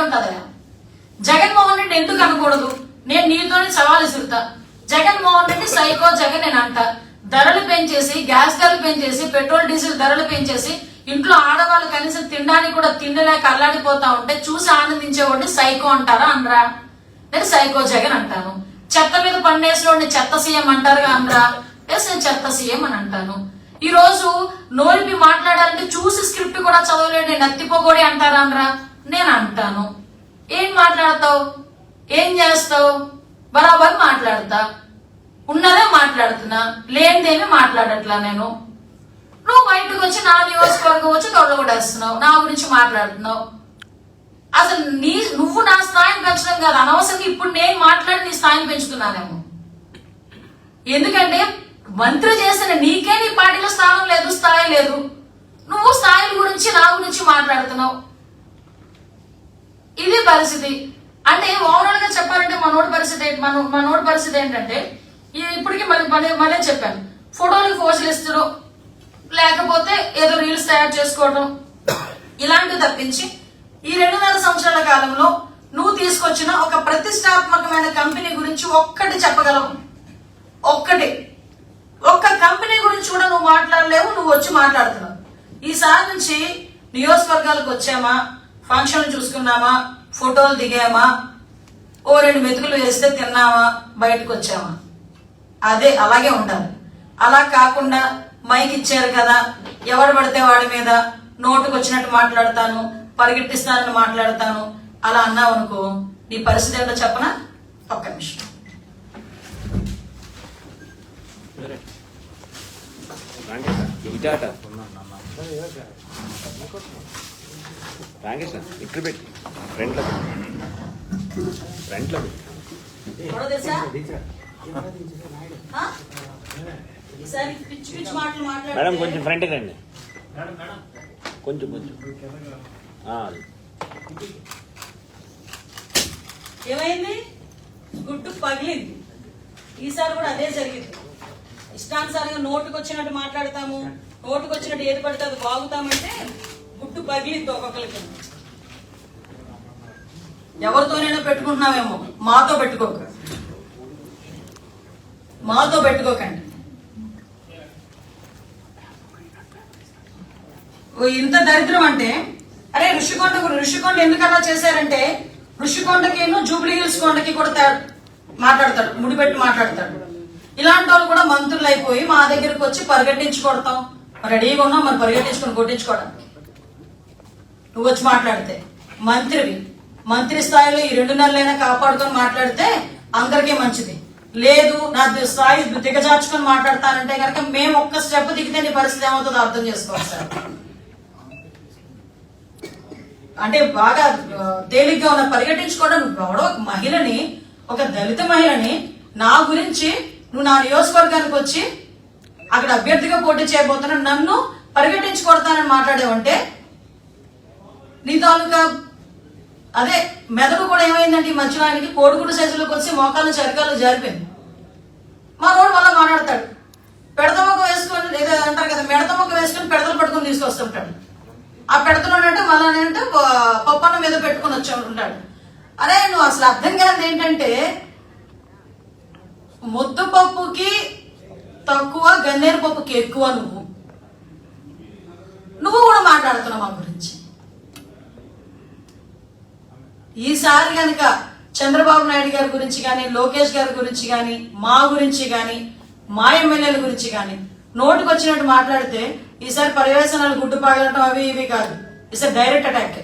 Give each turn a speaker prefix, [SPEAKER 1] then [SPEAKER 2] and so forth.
[SPEAKER 1] ఉంటుందా? జగన్మోహన్ రెడ్డి ఎందుకు అనకూడదు? నేను నీతోనే సవాల్ విసురుతా. జగన్మోహన్ రెడ్డి సైకో జగన్ నేను అంట. ధరలు పెంచేసి, గ్యాస్ ధరలు పెంచేసి, పెట్రోల్ డీజిల్ ధరలు పెంచేసి, ఇంట్లో ఆడవాళ్ళు కనీసం తినడానికి కూడా తిండిలేక అల్లాడిపోతా ఉంటే చూసి ఆనందించేవాడిని సైకో అంటారా అనరా? నేను సైకో జగన్ అంటాను. చెత్త మీద పండేసినోడిని చెత్త సీఎం అంటారుగా అనరా? ఎస్, నేను చెత్త సీఎం అని అంటాను. ఈ రోజు నోరిపి మాట్లాడాలంటే చూసి స్క్రిప్ట్ కూడా చదవలేడు నత్తిపోగోడి అంటారా అనరా? నేను అంటాను. ఏం మాట్లాడతావు? ఏం చేస్తావు? బరాబర్ మాట్లాడతా. ఉన్నదే మాట్లాడుతున్నా, లేనిదేమీ మాట్లాడట్లా. నేను నువ్వు బయటకు వచ్చి నా నియోజకవర్గం వచ్చి తొడగొడేస్తున్నావు, నా గురించి మాట్లాడుతున్నావు. అసలు నువ్వు నా స్థాయిని పెంచడం కాదు, అనవసరంగా ఇప్పుడు నేను మాట్లాడి నీ స్థాయిని పెంచుతున్నానేమో. ఎందుకంటే మంత్రి చేసిన నీకే నీ పార్టీలో స్థానం లేదు, స్థాయి లేదు. నువ్వు స్థాయిల గురించి నా గురించి మాట్లాడుతున్నావు. ఇది పరిస్థితి. అంటే ఓవరాల్ గా చెప్పాలంటే మనోడి పరిస్థితి ఏంటంటే ఇప్పటికీ మళ్ళీ చెప్పాను, ఫోటోలకు పోజులు ఇస్తడం, లేకపోతే ఏదో రీల్స్ తయారు చేసుకోవడం, ఇలాంటివి తప్పించి ఈ 2.5 సంవత్సరాల కాలంలో నువ్వు తీసుకొచ్చిన ఒక ప్రతిష్టాత్మకమైన కంపెనీ గురించి ఒక్కటి చెప్పగలవు. ఒక్క కంపెనీ గురించి కూడా నువ్వు మాట్లాడలేవు. నువ్వు వచ్చి మాట్లాడుతున్నావు. ఈసారి నుంచి నియోజకవర్గాలకు వచ్చామా, ఫంక్షన్లు చూసుకున్నామా, ఫోటోలు దిగామా, ఓ 2 మెతుకులు వేస్తే తిన్నామా, బయటకు వచ్చామా, అదే అలాగే ఉండాలి. అలా కాకుండా మైక్ ఇచ్చారు కదా, ఎవడు పడితే వాడి మీద నోటుకు వచ్చినట్టు మాట్లాడతాను, పరిగెట్టిస్తానని మాట్లాడతాను, అలా అన్నావు అనుకో, నీ పరిస్థితి ఏంటో చెప్పనా? ఒక్క నిమిషం.
[SPEAKER 2] ఇక్కడ పెట్టి ఫ్రంట్లో మేడం కొంచెం ఫ్రంట్ రండి, కొంచెం
[SPEAKER 1] ఏమైంది? గుడ్డు పగిలింది. ఈసారి కూడా అదే జరిగింది. ఇష్టానుసారంగా నోటుకు వచ్చినట్టు మాట్లాడతాము, నోటుకు వచ్చినట్టు ఏది పడితే అది బాగుతామంటే గుడ్డు పగిలింది ఒక్కొక్కరికి. ఎవరితోనైనా పెట్టుకుంటున్నావేమో, మాతో పెట్టుకోకండి. ఇంత దరిద్రం అంటే, అరే ఋషికొండ ఎందుకు అలా చేశారంటే, ఋషికొండకిను జూబ్లీ హిల్స్ కొండకి కూడా మాట్లాడతాడు, ముడిపెట్టి మాట్లాడతాడు. ఇలాంటి వాళ్ళు కూడా మంత్రులు అయిపోయి మా దగ్గరకు వచ్చి పరిగెట్టించి కొడతాం, రెడీగా ఉన్నాం మరి పరిగెట్టించుకొని కొట్టించుకోవడానికి. నువ్వు వచ్చి మాట్లాడితే మంత్రి స్థాయిలో ఈ 2 నెలలైనా కాపాడుకొని మాట్లాడితే అందరికీ మంచిది. లేదు నా స్థాయి దిగజార్చుకొని మాట్లాడతానంటే కనుక మేము ఒక్క స్టెప్ దిగితే నీ పరిస్థితి ఏమవుతుందో అర్థం చేసుకోవాలి సార్. అంటే బాగా తేలిగ్గా ఉన్న పరిగెట్టించుకోవడం. ఎవడో ఒక మహిళని, ఒక దళిత మహిళని నా గురించి నువ్వు నా నియోజకవర్గానికి వచ్చి అక్కడ అభ్యర్థిగా పోటీ చేయబోతున్నా నన్ను పరిగెట్టించుకొడతానని మాట్లాడేవంటే నీ తాలూకా అదే మెదడు కూడా ఏమైందంటే ఈ మధ్యలో ఆయనకి కోడిగుడ్డు సైజులోకి వచ్చి మోకాళ్ళు చరికాలు జారిపోయింది. మా రోడ్డు మళ్ళీ మాట్లాడతాడు, పెడతమొక్క వేసుకొని ఏదో అంటారు కదా, మెడతమొక్క వేసుకొని పెడతలు పట్టుకొని తీసుకొస్తుంటాడు. ఆ పెడతలు అంటే మళ్ళీ అంటే పప్పన్న మీద పెట్టుకుని వచ్చి ఉంటాడు. అరే నువ్వు అసలు అర్థం కాదు ఏంటంటే, ముద్దపప్పుకి తక్కువ, గన్నేరు పప్పుకి ఎక్కువ. నువ్వు కూడా మాట్లాడుతున్నావు మా గురించి. ఈసారి కనుక చంద్రబాబు నాయుడు గారి గురించి కానీ, లోకేష్ గారి గురించి కానీ, మా గురించి కానీ, మా ఎమ్మెల్యేల గురించి కానీ నోటుకు వచ్చినట్టు మాట్లాడితే ఈసారి పర్యవేశనాలు గుడ్డు పాగలటం అవి ఇవి కాదు, ఈసారి డైరెక్ట్ అటాక్.